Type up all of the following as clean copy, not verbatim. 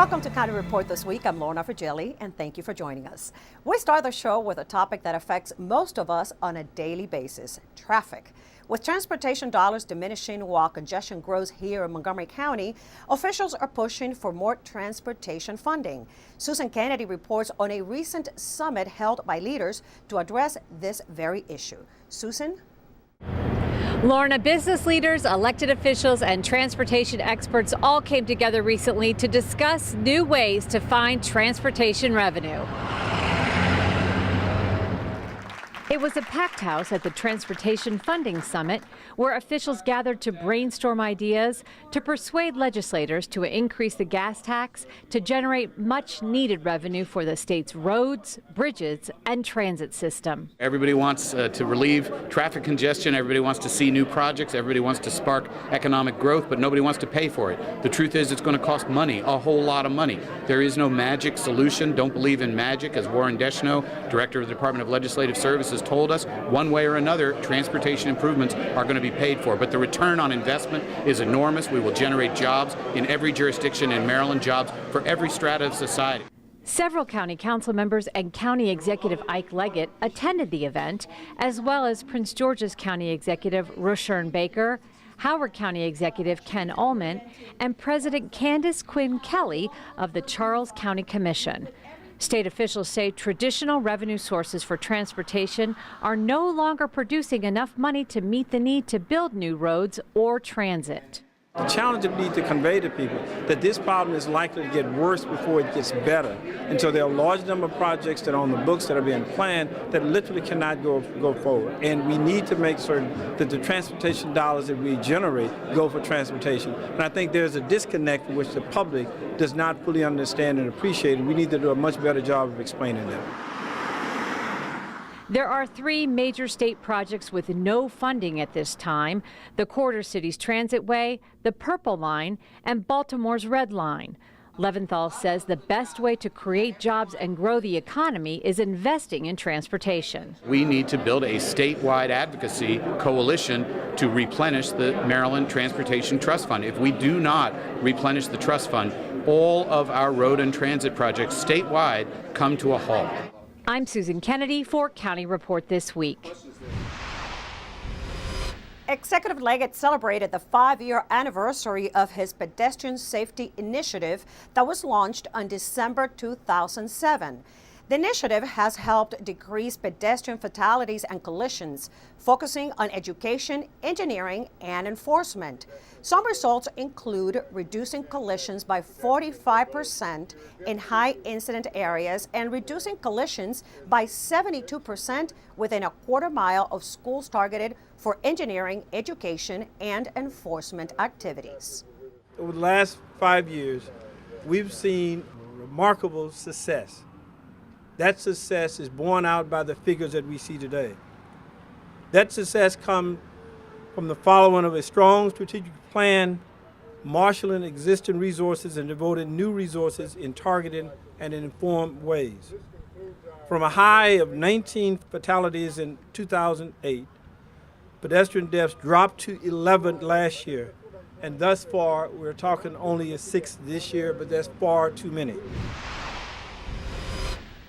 Welcome to County Report this week. I'm Lorna Virgili, and thank you for joining us. We start the show with a topic that affects most of us on a daily basis: traffic. With transportation dollars diminishing while congestion grows here in Montgomery County, officials are pushing for more transportation funding. Susan Kennedy reports on a recent summit held by leaders to address this very issue. Susan? Lorna, business leaders, elected officials, and transportation experts all came together recently to discuss new ways to find transportation revenue. It was a packed house at the Transportation Funding Summit, where officials gathered to brainstorm ideas to persuade legislators to increase the gas tax to generate much needed revenue for the state's roads, bridges, and transit system. Everybody wants to relieve traffic congestion. Everybody wants to see new projects. Everybody wants to spark economic growth, but nobody wants to pay for it. The truth is, it's going to cost money, a whole lot of money. There is no magic solution. Don't believe in magic. As Warren Deschneaux, director of the Department of Legislative Services, told us, one way or another, transportation improvements are going to be paid for. But the return on investment is enormous. We will generate jobs in every jurisdiction in Maryland, jobs for every strata of society. Several county council members and County Executive Ike Leggett attended the event, as well as Prince George's County Executive Rushern Baker, Howard County Executive Ken Ullman, and President Candace Quinn Kelly of the Charles County Commission. State officials say traditional revenue sources for transportation are no longer producing enough money to meet the need to build new roads or transit. The challenge that we need to convey to people that this problem is likely to get worse before it gets better. And so there are a large number of projects that are on the books that are being planned that literally cannot go forward. And we need to make certain that the transportation dollars that we generate go for transportation. And I think there's a disconnect which the public does not fully understand and appreciate, and we need to do a much better job of explaining that. There are three major state projects with no funding at this time: the Quarter Cities Transitway, the Purple Line, and Baltimore's Red Line. Leventhal says the best way to create jobs and grow the economy is investing in transportation. We need to build a statewide advocacy coalition to replenish the Maryland Transportation Trust Fund. If we do not replenish the trust fund, all of our road and transit projects statewide come to a halt. I'm Susan Kennedy for County Report This Week. Executive Leggett celebrated the 5-year anniversary of his pedestrian safety initiative that was launched on December 2007. The initiative has helped decrease pedestrian fatalities and collisions, focusing on education, engineering, and enforcement. Some results include reducing collisions by 45% in high incident areas and reducing collisions by 72% within a quarter mile of schools targeted for engineering, education, and enforcement activities. Over the last 5 years, we've seen remarkable success. That success is borne out by the figures that we see today. That success comes from the following of a strong strategic plan, marshaling existing resources and devoting new resources in targeted and in informed ways. From a high of 19 fatalities in 2008, pedestrian deaths dropped to 11 last year. And thus far, we're talking only a 6 this year, but that's far too many.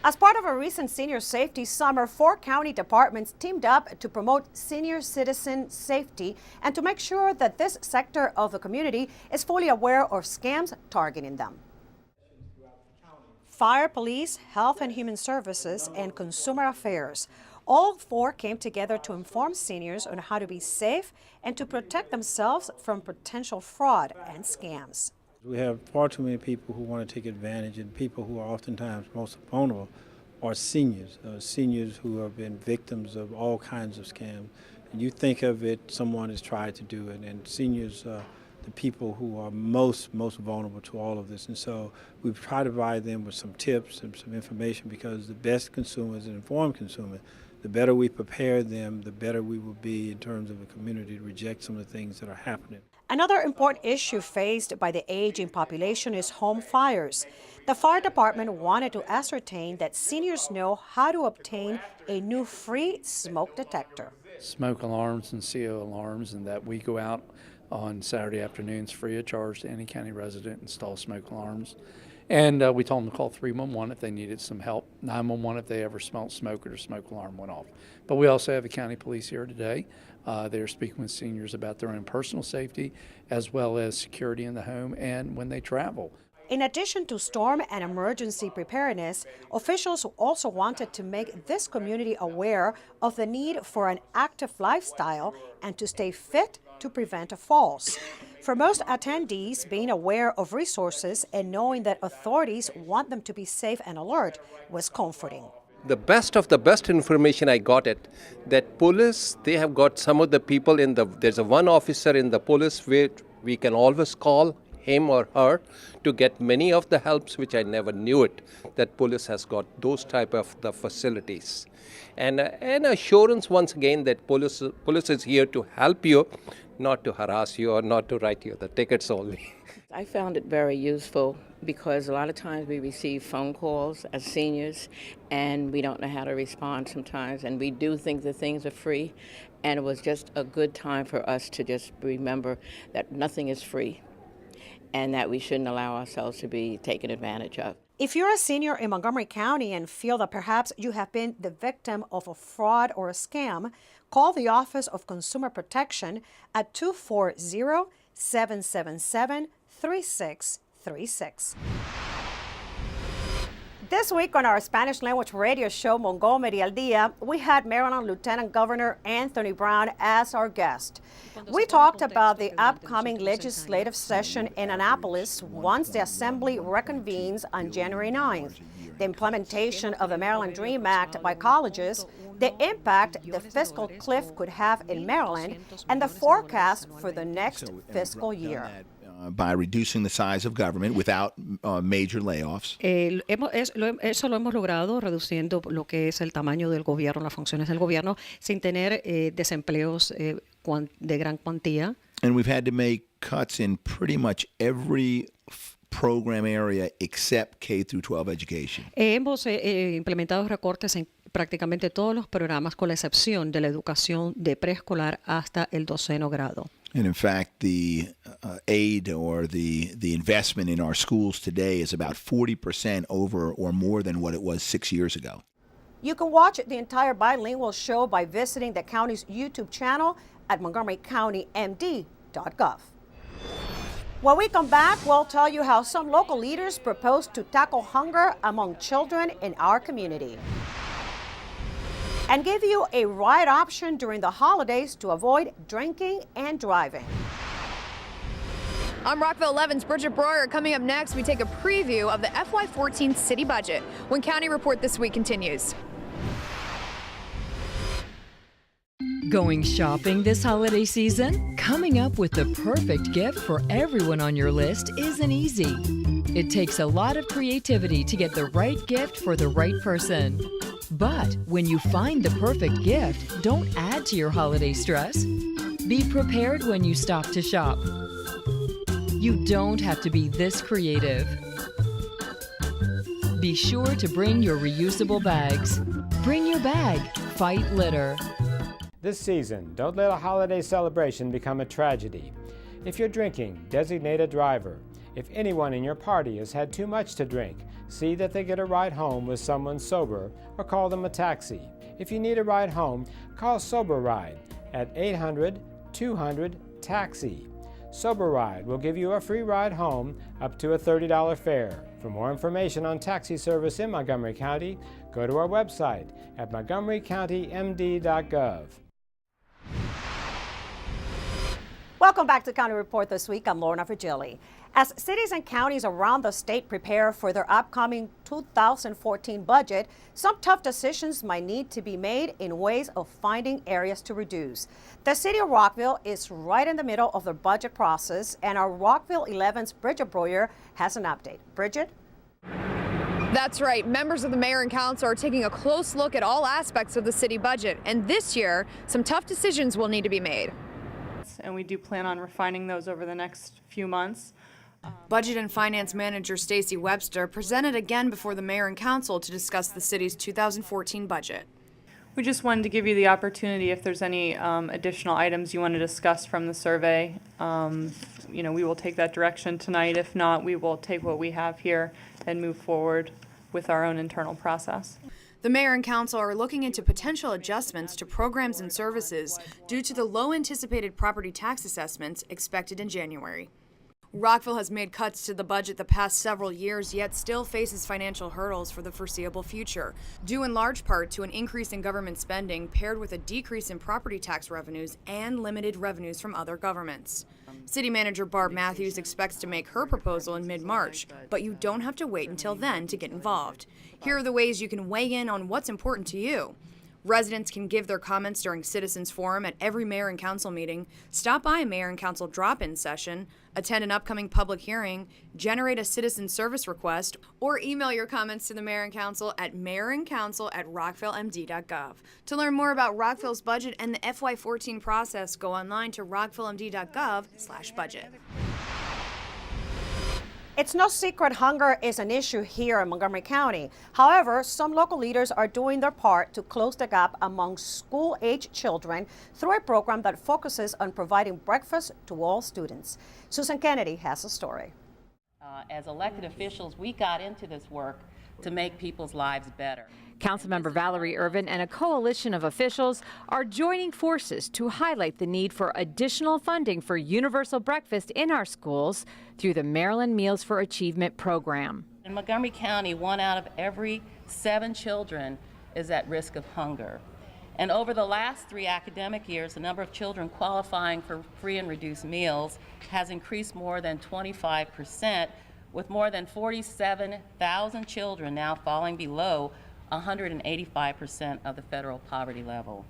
As part of a recent senior safety summer, 4 county departments teamed up to promote senior citizen safety and to make sure that this sector of the community is fully aware of scams targeting them. Fire, police, health and human services, and consumer affairs. All 4 came together to inform seniors on how to be safe and to protect themselves from potential fraud and scams. We have far too many people who want to take advantage, and people who are oftentimes most vulnerable are seniors, seniors who have been victims of all kinds of scams. And you think of it, someone has tried to do it, and seniors are the people who are most vulnerable to all of this. And so we've tried to provide them with some tips and some information, because the best consumer is an informed consumer. The better we prepare them, the better we will be in terms of a community to reject some of the things that are happening. Another important issue faced by the aging population is home fires. The fire department wanted to ascertain that seniors know how to obtain a new free smoke detector. Smoke alarms and CO alarms, and that we go out on Saturday afternoons free of charge to any county resident, install smoke alarms. And we told them to call 311 if they needed some help, 911 if they ever smelled smoke or their smoke alarm went off. But we also have the county police here today. They're speaking with seniors about their own personal safety as well as security in the home and when they travel. In addition to storm and emergency preparedness, officials also wanted to make this community aware of the need for an active lifestyle and to stay fit to prevent falls. For most attendees, being aware of resources and knowing that authorities want them to be safe and alert was comforting. The best of the best information I got it that police, they have got some of the people there's a one officer in the police where we can always call him or her to get many of the helps which I never knew it, that police has got those type of the facilities. And an assurance once again that police is here to help you, not to harass you or not to write you the tickets only. I found it very useful because a lot of times we receive phone calls as seniors and we don't know how to respond sometimes, and we do think that things are free, and it was just a good time for us to just remember that nothing is free and that we shouldn't allow ourselves to be taken advantage of. If you're a senior in Montgomery County and feel that perhaps you have been the victim of a fraud or a scam, call the Office of Consumer Protection at 240-777-3636. This week on our Spanish language radio show, Montgomery al Día, we had Maryland Lieutenant Governor Anthony Brown as our guest. We talked about the upcoming legislative session in Annapolis once the Assembly reconvenes on January 9th, the implementation of the Maryland Dream Act by colleges, the impact the fiscal cliff could have in Maryland, and the forecast for the next fiscal year. By reducing the size of government without major layoffs. Eso lo hemos logrado reduciendo lo que es el tamaño del gobierno, las funciones del gobierno, sin tener desempleos de gran cuantía. And we've had to make cuts in pretty much every program area except K through 12 education. Hemos implementado recortes en prácticamente todos los programas, con la excepción de la educación de preescolar hasta el 12º grado. And in fact, the aid or the investment in our schools today is about 40% over or more than what it was 6 years ago. You can watch the entire bilingual show by visiting the county's YouTube channel at montgomerycountymd.gov. When we come back, we'll tell you how some local leaders propose to tackle hunger among children in our community, and give you a ride option during the holidays to avoid drinking and driving. I'm Rockville 11's Bridget Breuer. Coming up next, we take a preview of the FY14 city budget when County Report This Week continues. Going shopping this holiday season? Coming up with the perfect gift for everyone on your list isn't easy. It takes a lot of creativity to get the right gift for the right person. But when you find the perfect gift, don't add to your holiday stress. Be prepared when you stop to shop. You don't have to be this creative. Be sure to bring your reusable bags. Bring your bag. Fight litter. This season, don't let a holiday celebration become a tragedy. If you're drinking, designate a driver. If anyone in your party has had too much to drink, see that they get a ride home with someone sober or call them a taxi. If you need a ride home, call Sober Ride at 800-200-TAXI. Sober Ride will give you a free ride home up to a $30 fare. For more information on taxi service in Montgomery County, go to our website at montgomerycountymd.gov. Welcome back to County Report This Week. I'm Lorna Virgili. As cities and counties around the state prepare for their upcoming 2014 budget, some tough decisions might need to be made in ways of finding areas to reduce. The city of Rockville is right in the middle of the budget process, and our Rockville 11's Bridget Breuer has an update. Bridget? That's right. Members of the mayor and council are taking a close look at all aspects of the city budget, and this year, some tough decisions will need to be made. And we do plan on refining those over the next few months. Budget and Finance Manager Stacy Webster presented again before the mayor and council to discuss the city's 2014 budget. We just wanted to give you the opportunity if there's any additional items you want to discuss from the survey. We will take that direction tonight. If not, we will take what we have here and move forward with our own internal process. The mayor and council are looking into potential adjustments to programs and services due to the low anticipated property tax assessments expected in January. Rockville has made cuts to the budget the past several years, yet still faces financial hurdles for the foreseeable future, due in large part to an increase in government spending paired with a decrease in property tax revenues and limited revenues from other governments. City Manager Barb Matthews expects to make her proposal in mid-March, but you don't have to wait until then to get involved. Here are the ways you can weigh in on what's important to you. Residents can give their comments during Citizens Forum at every mayor and council meeting, stop by a mayor and council drop-in session, attend an upcoming public hearing, generate a citizen service request, or email your comments to the mayor and council at mayorandcouncil@rockvillemd.gov. To learn more about Rockville's budget and the FY14 process, go online to rockvillemd.gov/budget. It's no secret hunger is an issue here in Montgomery County. However, some local leaders are doing their part to close the gap among school-age children through a program that focuses on providing breakfast to all students. Susan Kennedy has a story. As elected officials, we got into this work to make people's lives better. Councilmember Valerie Irvin and a coalition of officials are joining forces to highlight the need for additional funding for universal breakfast in our schools through the Maryland Meals for Achievement program. In Montgomery County, 1 out of every 7 children is at risk of hunger. And over the last 3 academic years, the number of children qualifying for free and reduced meals has increased more than 25%, with more than 47,000 children now falling below 185% of the federal poverty level.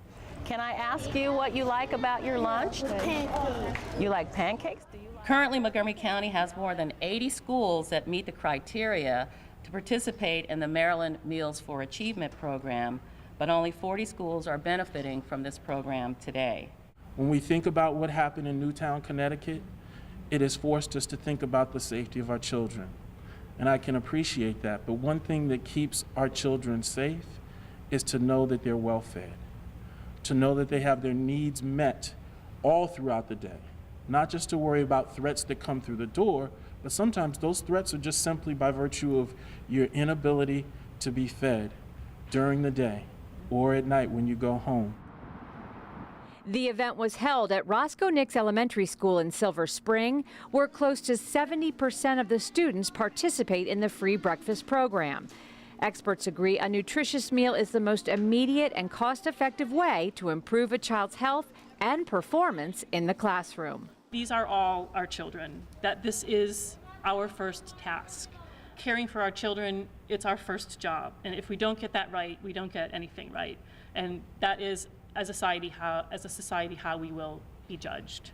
Can I ask you what you like about your lunch? Pancakes. You like pancakes? Currently, Montgomery County has more than 80 schools that meet the criteria to participate in the Maryland Meals for Achievement program, but only 40 schools are benefiting from this program today. When we think about what happened in Newtown, Connecticut, it has forced us to think about the safety of our children. And I can appreciate that, but one thing that keeps our children safe is to know that they're well fed, to know that they have their needs met all throughout the day, not just to worry about threats that come through the door, but sometimes those threats are just simply by virtue of your inability to be fed during the day or at night when you go home. The event was held at Roscoe Nix Elementary School in Silver Spring, where close to 70% of the students participate in the free breakfast program. Experts agree a nutritious meal is the most immediate and cost-effective way to improve a child's health and performance in the classroom. These are all our children, that this is our first task. Caring for our children, it's our first job. And if we don't get that right, we don't get anything right. And that is, as a society, how we will be judged.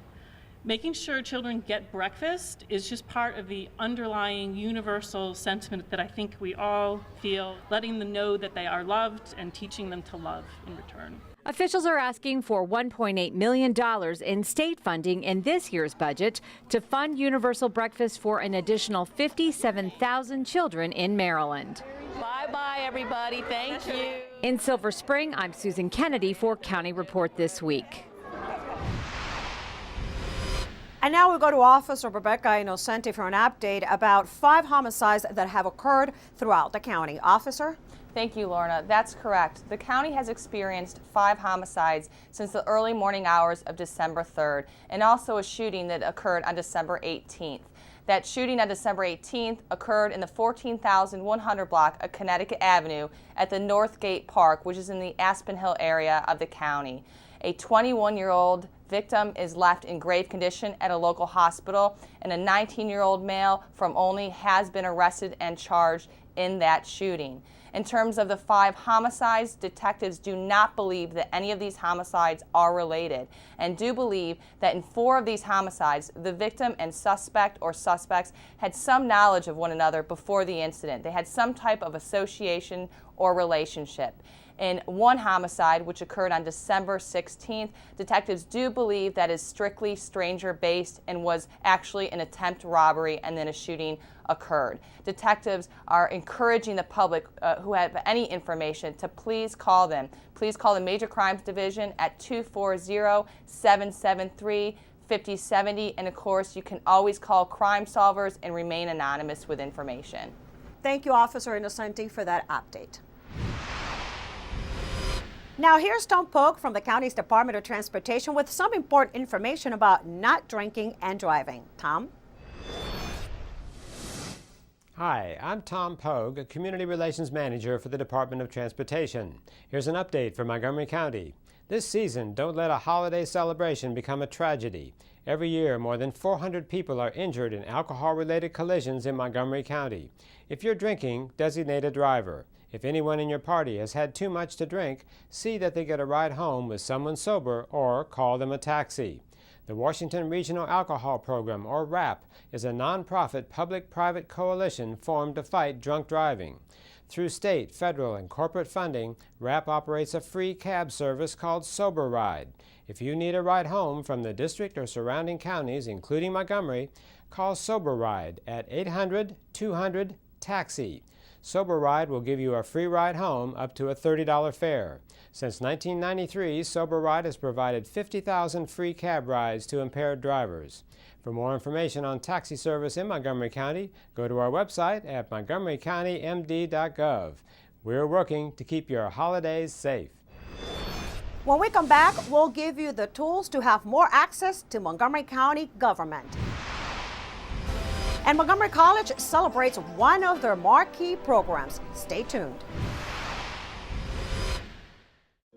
Making sure children get breakfast is just part of the underlying universal sentiment that I think we all feel, letting them know that they are loved and teaching them to love in return. Officials are asking for $1.8 million in state funding in this year's budget to fund universal breakfast for an additional 57,000 children in Maryland. Bye-bye, everybody. Thank you. In Silver Spring, I'm Susan Kennedy for County Report This Week. And now we go to Officer Rebecca Innocenti for an update about 5 homicides that have occurred throughout the county. Officer? Thank you, Lorna. That's correct. The county has experienced 5 homicides since the early morning hours of December 3rd, and also a shooting that occurred on December 18th. That shooting on December 18th occurred in the 14,100 block of Connecticut Avenue at the Northgate Park, which is in the Aspen Hill area of the county. A 21-year-old victim is left in grave condition at a local hospital, and a 19-year-old male from Olney has been arrested and charged in that shooting. In terms of the 5 homicides, detectives do not believe that any of these homicides are related, and do believe that in 4 of these homicides, the victim and suspect or suspects had some knowledge of one another before the incident. They had some type of association or relationship. in one homicide which occurred on December 16th. Detectives do believe that is strictly stranger-based and was actually an attempt robbery and then a shooting occurred. Detectives are encouraging the public who have any information to please call them. Please call the Major Crimes Division at 240-773-5070, and of course you can always call Crime Solvers and remain anonymous with information. Thank you, Officer Innocenti, for that update. Now here's Tom Polk from the county's Department of Transportation with some important information about not drinking and driving. Tom? Hi, I'm Tom Pogue, a Community Relations Manager for the Department of Transportation. Here's an update for Montgomery County. This season, don't let a holiday celebration become a tragedy. Every year, more than 400 people are injured in alcohol-related collisions in Montgomery County. If you're drinking, designate a driver. If anyone in your party has had too much to drink, see that they get a ride home with someone sober or call them a taxi. The Washington Regional Alcohol Program, or WRAP, is a nonprofit public-private coalition formed to fight drunk driving. Through state, federal, and corporate funding, WRAP operates a free cab service called Sober Ride. If you need a ride home from the district or surrounding counties, including Montgomery, call Sober Ride at 800-200-TAXI. Sober Ride will give you a free ride home up to a $30 fare. Since 1993, Sober Ride has provided 50,000 free cab rides to impaired drivers. For more information on taxi service in Montgomery County, go to our website at montgomerycountymd.gov. We're working to keep your holidays safe. When we come back, we'll give you the tools to have more access to Montgomery County government. And Montgomery College celebrates one of their marquee programs. Stay tuned.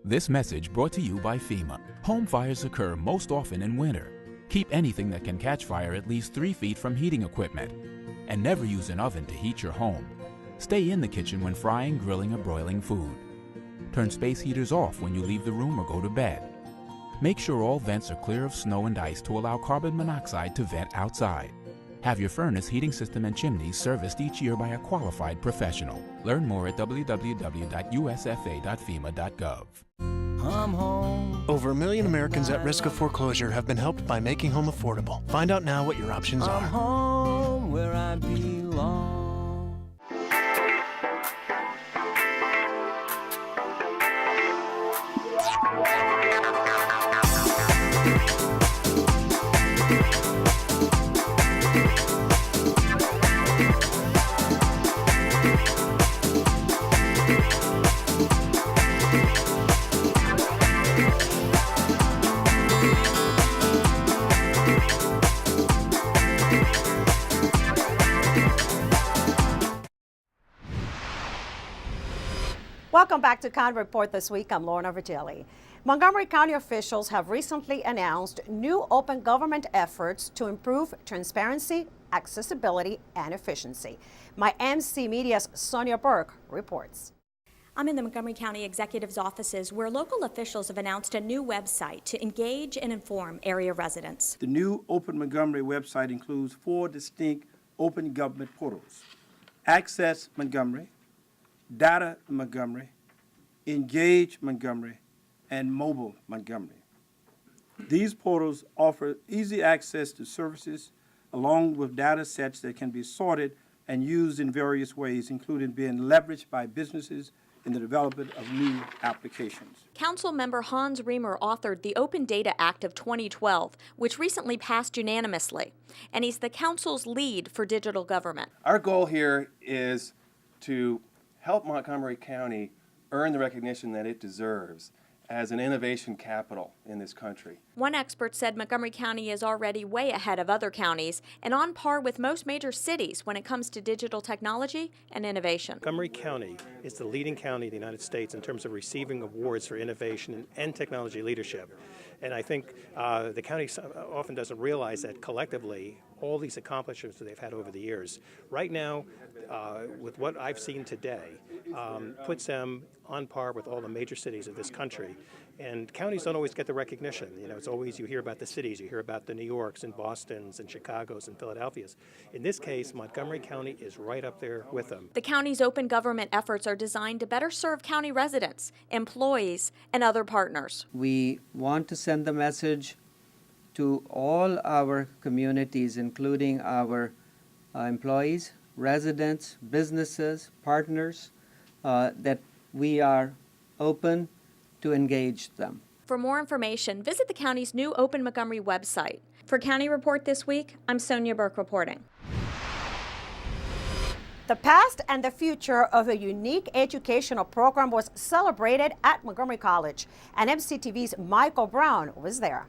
This message brought to you by FEMA. Home fires occur most often in winter. Keep anything that can catch fire at least 3 feet from heating equipment. And never use an oven to heat your home. Stay in the kitchen when frying, grilling, or broiling food. Turn space heaters off when you leave the room or go to bed. Make sure all vents are clear of snow and ice to allow carbon monoxide to vent outside. Have your furnace, heating system, and chimneys serviced each year by a qualified professional. Learn more at www.usfa.fema.gov. Over 1 million Americans at risk of foreclosure have been helped by making home affordable. Find out now what your options are. Home where I belong. Welcome back to County Report this week. I'm Lorna Virgili. Montgomery County officials have recently announced new open government efforts to improve transparency, accessibility, and efficiency. My MC Media's Sonia Burke reports. I'm in the Montgomery County Executive's offices where local officials have announced a new website to engage and inform area residents. The new Open Montgomery website includes 4 distinct open government portals: Access Montgomery, Data Montgomery, Engage Montgomery, and Mobile Montgomery. These portals offer easy access to services along with data sets that can be sorted and used in various ways, including being leveraged by businesses in the development of new applications. Council member Hans Riemer authored the Open Data Act of 2012, which recently passed unanimously, and he's the council's lead for digital government. Our goal here is to help Montgomery County earn the recognition that it deserves as an innovation capital in this country. One expert said Montgomery County is already way ahead of other counties and on par with most major cities when it comes to digital technology and innovation. Montgomery County is the leading county in the United States in terms of receiving awards for innovation and technology leadership. And I think the county often doesn't realize that collectively, all these accomplishments that they've had over the years, right now, with what I've seen today, puts them on par with all the major cities of this country And counties don't always get the recognition. You know, it's always, you hear about the cities, you hear about the New Yorks and Bostons and Chicagos and Philadelphias. In this case, Montgomery County is right up there with them. The county's open government efforts are designed to better serve county residents, employees, and other partners. We want to send the message to all our communities, including our employees, residents, businesses, partners, that we are open to engage them. For more information, visit the county's new Open Montgomery website. For County Report this week, I'm Sonia Burke reporting. The past and the future of a unique educational program was celebrated at Montgomery College, and MCTV's Michael Brown was there.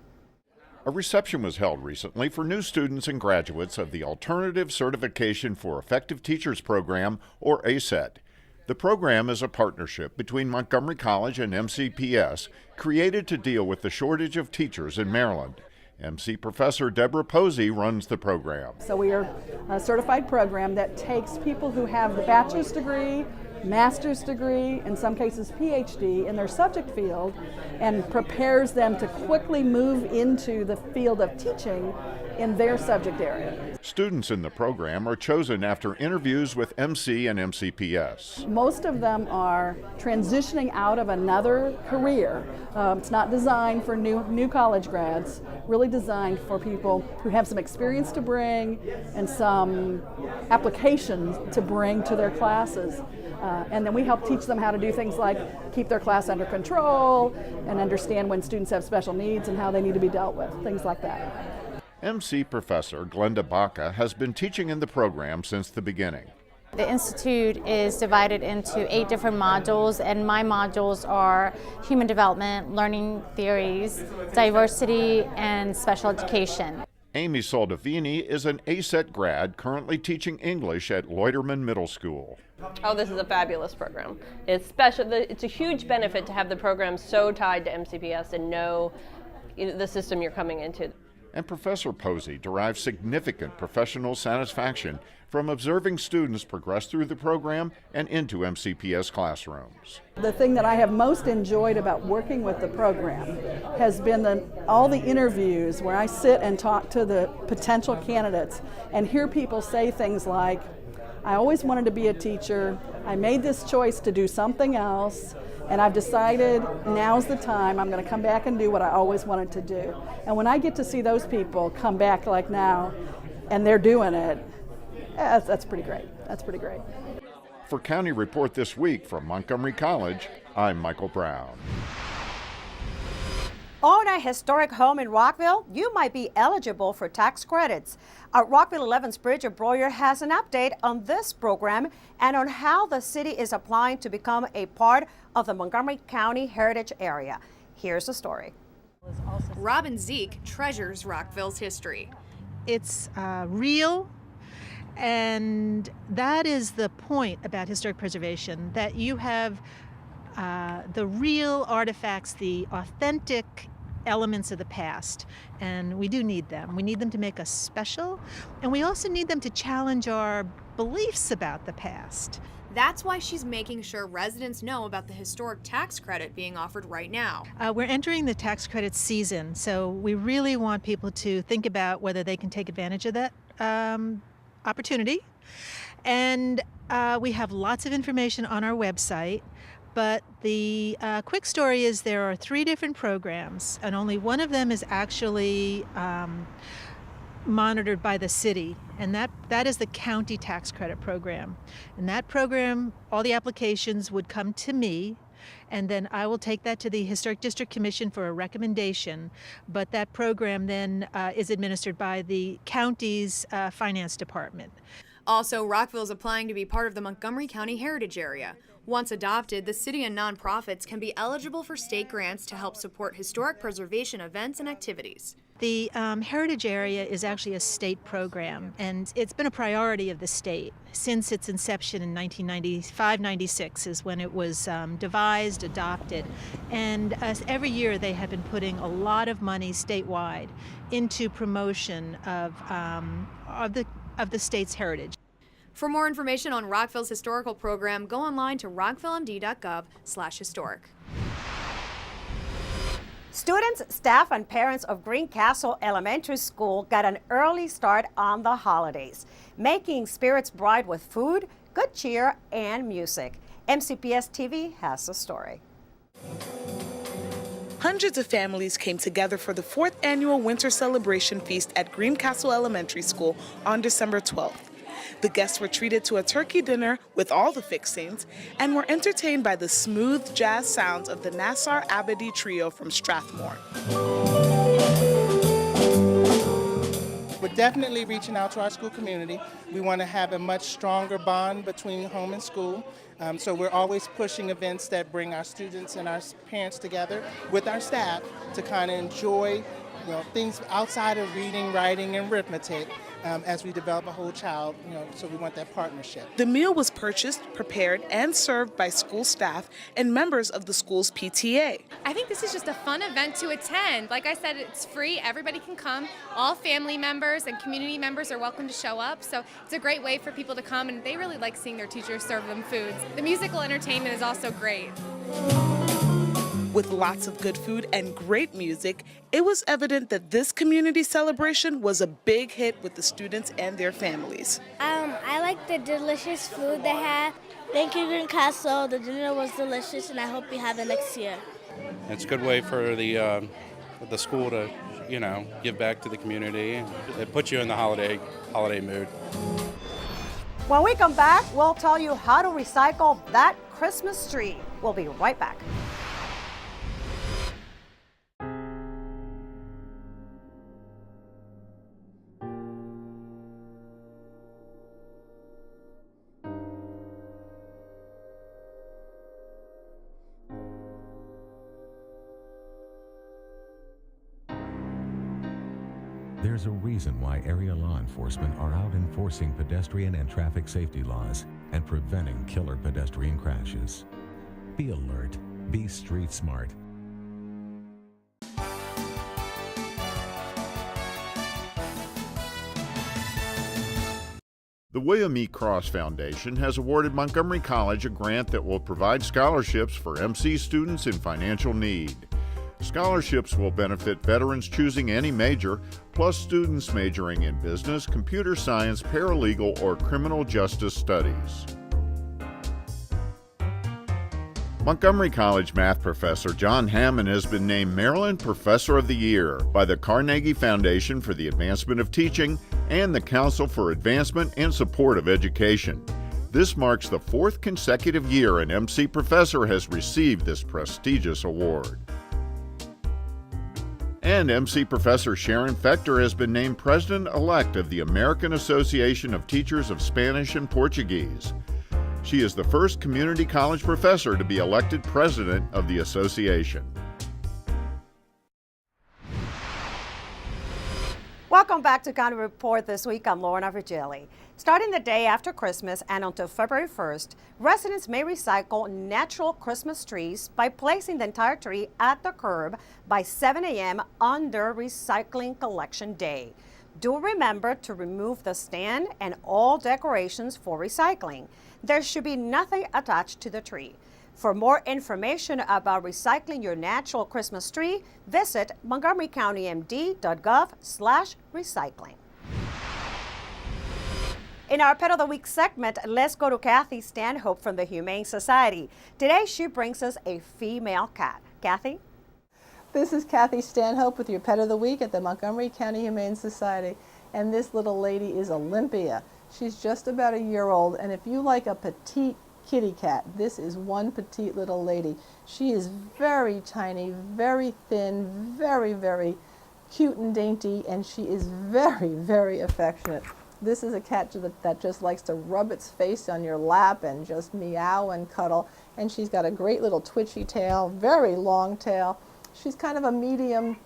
A reception was held recently for new students and graduates of the Alternative Certification for Effective Teachers Program, or ACET. The program is a partnership between Montgomery College and MCPS, created to deal with the shortage of teachers in Maryland. MC Professor Deborah Posey runs the program. So we are a certified program that takes people who have the bachelor's degree, master's degree, in some cases PhD in their subject field, and prepares them to quickly move into the field of teaching in their subject area. Students in the program are chosen after interviews with MC and MCPS. Most of them are transitioning out of another career. It's not designed for new college grads, really designed for people who have some experience to bring and some applications to bring to their classes. And then we help teach them how to do things like keep their class under control and understand when students have special needs and how they need to be dealt with, things like that. MC Professor Glenda Baca has been teaching in the program since the beginning. The Institute is divided into 8 different modules, and my modules are human development, learning theories, diversity, and special education. Amy Soldavini is an ACET grad currently teaching English at Loiterman Middle School. Oh, this is a fabulous program. It's special. It's a huge benefit to have the program so tied to MCPS and know the system you're coming into. And Professor Posey derives significant professional satisfaction from observing students progress through the program and into MCPS classrooms. The thing that I have most enjoyed about working with the program has been all the interviews where I sit and talk to the potential candidates and hear people say things like, I always wanted to be a teacher, I made this choice to do something else, and I've decided now's the time I'm going to come back and do what I always wanted to do. And when I get to see those people come back like now and they're doing it, that's pretty great. That's pretty great. For County Report this week from Montgomery College, I'm Michael Brown. Own a historic home in Rockville? You might be eligible for tax credits. Rockville 11's Bridget Breuer has an update on this program and on how the city is applying to become a part of the Montgomery County Heritage Area. Here's the story. Robin Zeke treasures Rockville's history. It's real, and that is the point about historic preservation, that you have the real artifacts, the authentic elements of the past, and we do need them. We need them to make us special, and we also need them to challenge our beliefs about the past. That's why she's making sure residents know about the historic tax credit being offered right now. We're entering the tax credit season, so we really want people to think about whether they can take advantage of that opportunity. And we have lots of information on our website. But the quick story is there are 3 different programs, and only one of them is actually monitored by the city, and that is the county tax credit program. And that program, all the applications would come to me, and then I will take that to the Historic District Commission for a recommendation. But that program then is administered by the county's finance department. Also, Rockville is applying to be part of the Montgomery County Heritage Area. Once adopted, the city and nonprofits can be eligible for state grants to help support historic preservation events and activities. The Heritage Area is actually a state program, and it's been a priority of the state since its inception in 1995-96 is when it was devised, adopted, and every year they have been putting a lot of money statewide into promotion of the state's heritage. For more information on Rockville's historical program, go online to rockvillemd.gov/historic. Students, staff, and parents of Greencastle Elementary School got an early start on the holidays, making spirits bright with food, good cheer, and music. MCPS TV has the story. Hundreds of families came together for the 4th annual winter celebration feast at Greencastle Elementary School on December 12th. The guests were treated to a turkey dinner with all the fixings and were entertained by the smooth jazz sounds of the Nassar Abadi Trio from Strathmore. We're definitely reaching out to our school community. We want to have a much stronger bond between home and school. So we're always pushing events that bring our students and our parents together with our staff to kind of enjoy things outside of reading, writing, and arithmetic as we develop a whole child, so we want that partnership. The meal was purchased, prepared, and served by school staff and members of the school's PTA. I think this is just a fun event to attend. Like I said, it's free. Everybody can come. All family members and community members are welcome to show up. So it's a great way for people to come, and they really like seeing their teachers serve them foods. The musical entertainment is also great. With lots of good food and great music, it was evident that this community celebration was a big hit with the students and their families. I like the delicious food they had. Thank you, Greencastle. The dinner was delicious, and I hope we have it next year. It's a good way for the school to, give back to the community. It puts you in the holiday mood. When we come back, we'll tell you how to recycle that Christmas tree. We'll be right back. There's a reason why area law enforcement are out enforcing pedestrian and traffic safety laws and preventing killer pedestrian crashes. Be alert. Be street smart. The William E. Cross Foundation has awarded Montgomery College a grant that will provide scholarships for MC students in financial need. Scholarships will benefit veterans choosing any major, plus students majoring in business, computer science, paralegal, or criminal justice studies. Montgomery College math professor John Hammond has been named Maryland Professor of the Year by the Carnegie Foundation for the Advancement of Teaching and the Council for Advancement and Support of Education. This marks the 4th consecutive year an MC professor has received this prestigious award. And MC Professor Sharon Fechter has been named President-elect of the American Association of Teachers of Spanish and Portuguese. She is the first community college professor to be elected president of the association. Welcome back to County Report this week. I'm Lorna Virgili. Starting the day after Christmas and until February 1st, residents may recycle natural Christmas trees by placing the entire tree at the curb by 7 a.m. on their recycling collection day. Do remember to remove the stand and all decorations for recycling. There should be nothing attached to the tree. For more information about recycling your natural Christmas tree, visit montgomerycountymd.gov/recycling. In our Pet of the Week segment, let's go to Kathy Stanhope from the Humane Society. Today, she brings us a female cat. Kathy? This is Kathy Stanhope with your Pet of the Week at the Montgomery County Humane Society. And this little lady is Olympia. She's just about a year old, and if you like a petite kitty cat, this is one petite little lady. She is very tiny, very thin, very, very cute and dainty, and she is very, very affectionate. This is a cat that just likes to rub its face on your lap and just meow and cuddle. And she's got a great little twitchy tail, very long tail. She's kind of a medium,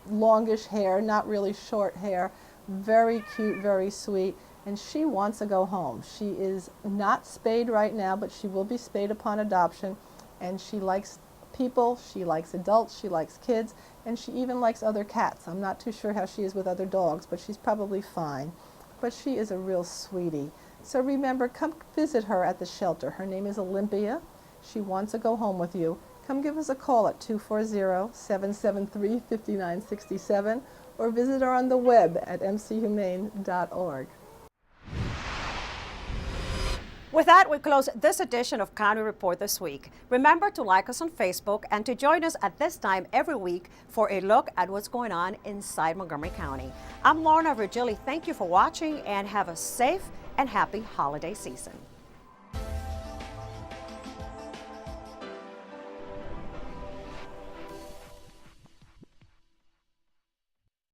longish hair, not really short hair. Very cute, very sweet. And she wants to go home. She is not spayed right now, but she will be spayed upon adoption. And she likes people, she likes adults, she likes kids, and she even likes other cats. I'm not too sure how she is with other dogs, but she's probably fine. But she is a real sweetie. So remember, come visit her at the shelter. Her name is Olympia. She wants to go home with you. come give us a call at 240-773-5967 or visit her on the web at mchumane.org. With that, we close this edition of County Report this week. Remember to like us on Facebook and to join us at this time every week for a look at what's going on inside Montgomery County. I'm Lorna Virgili. Thank you for watching and have a safe and happy holiday season.